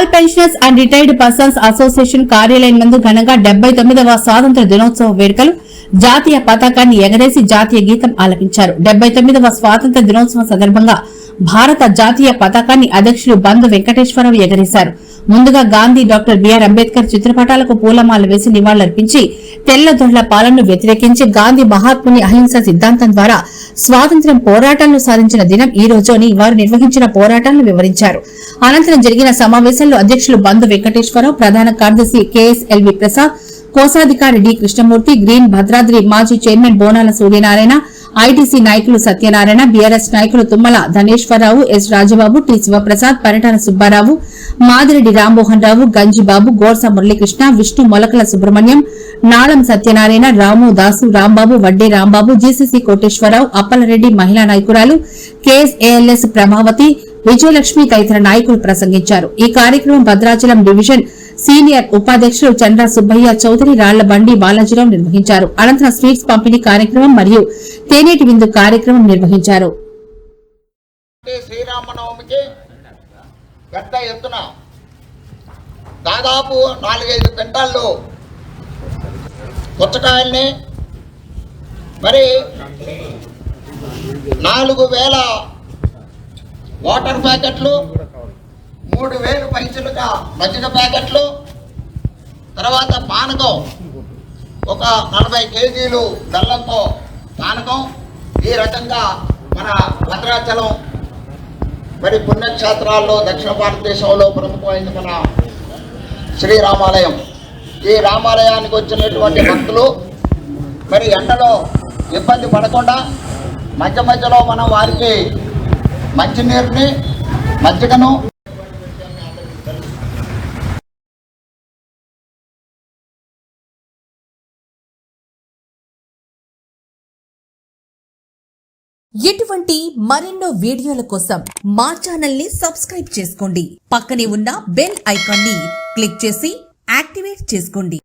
All pensioners and retired persons association కార్యాలయం నందు ఘనంగా 79వ స్వాతంత్ర దినోత్సవ వేడుకలు జాతీయ పతాకాన్ని ఎగరేసి జాతీయ గీతం ఆలపించారు. 79వ స్వాతంత్ర దినోత్సవం సందర్భంగా భారత జాతీయ పతాకాన్ని అధ్యక్షులు బంధు వెంకటేశ్వరరావు ఎగరేశారు. ముందుగా గాంధీ, డాక్టర్ బిఆర్ అంబేద్కర్ చిత్రపటాలకు పూలమాల వేసి నివాళులర్పించి తెల్లదొరల పాలనను వ్యతిరేకించి గాంధీ మహాత్ముని అహింస సిద్ధాంతం ద్వారా స్వాతంత్ర్యం పోరాటాలను సాధించిన దినం ఈ రోజు అని వారు నిర్వహించిన పోరాటాలను వివరించారు. అనంతరం జరిగిన సమావేశంలో అధ్యక్షులు బంధు వెంకటేశ్వరరావు, ప్రధాన కార్యదర్శి కెఎస్ఎల్వి ప్రసాద్, కోశాధికారి డి కృష్ణమూర్తి, గ్రీన్ భద్రాద్రి మాజీ చైర్మన్ బోనాల సూర్యనారాయణ, ఐటీసీ నాయకులు సత్యనారాయణ, బీఆర్ఎస్ నాయకులు తుమ్మల ధనేశ్వరరావు, ఎస్ రాజబాబు, టి శివప్రసాద్, పరిటాల సుబ్బారావు, మాదిరెడ్డి రామ్మోహన్ రావు, గంజిబాబు, గోర్స మురళీకృష్ణ, విష్ణు మొలకల సుబ్రహ్మణ్యం, నాళం సత్యనారాయణ, రాము దాసు, రాంబాబు, వడ్డే రాంబాబు, జీసీసీ కోటేశ్వరరావు, అప్పలరెడ్డి, మహిళా నాయకురాలు కేఎస్ఏఎల్ఎస్ ప్రభావతి, విజయలక్ష్మి తదితర నాయకులు ప్రసంగించారు. ఈ కార్యక్రమం భద్రాచలం డివిజన్ సీనియర్ ఉపాధ్యక్షులు చంద్ర సుబ్బయ్య చౌదరి, రాళ్లబండి బాలాజీరావు నిర్వహించారు. అనంతరం స్వీట్స్ పంపిణీ కార్యక్రమం మరియు తేనేటి విందు కార్యక్రమం నిర్వహించారు. శ్రీరామనవమికి పెద్ద ఎత్తున దాదాపు 4-5 క్వింటాళ్ళు పుచ్చకాయల్ని, మరి 4000 వాటర్ ప్యాకెట్లు, 3000 పైసలుగా మజ్జిగ ప్యాకెట్లు, తర్వాత పానకం ఒక 40 కేజీలు బెల్లంతో పానకం. ఈ రకంగా మన భద్రాచలం మరి పుణ్యక్షేత్రాల్లో దక్షిణ భారతదేశంలో ప్రముఖమైంది మన శ్రీరామాలయం. ఈ రామాలయానికి వచ్చినటువంటి భక్తులు మరి ఎండలో ఇబ్బంది పడకుండా మధ్య మధ్యలో మనం వారికి మంచినీరుని, మజ్జిగను ఇటువంటి మరెన్నో వీడియోల కోసం మా ఛానల్ ని సబ్స్క్రైబ్ చేసుకోండి. పక్కనే ఉన్న బెల్ ఐకాన్ ని క్లిక్ చేసి యాక్టివేట్ చేసుకోండి.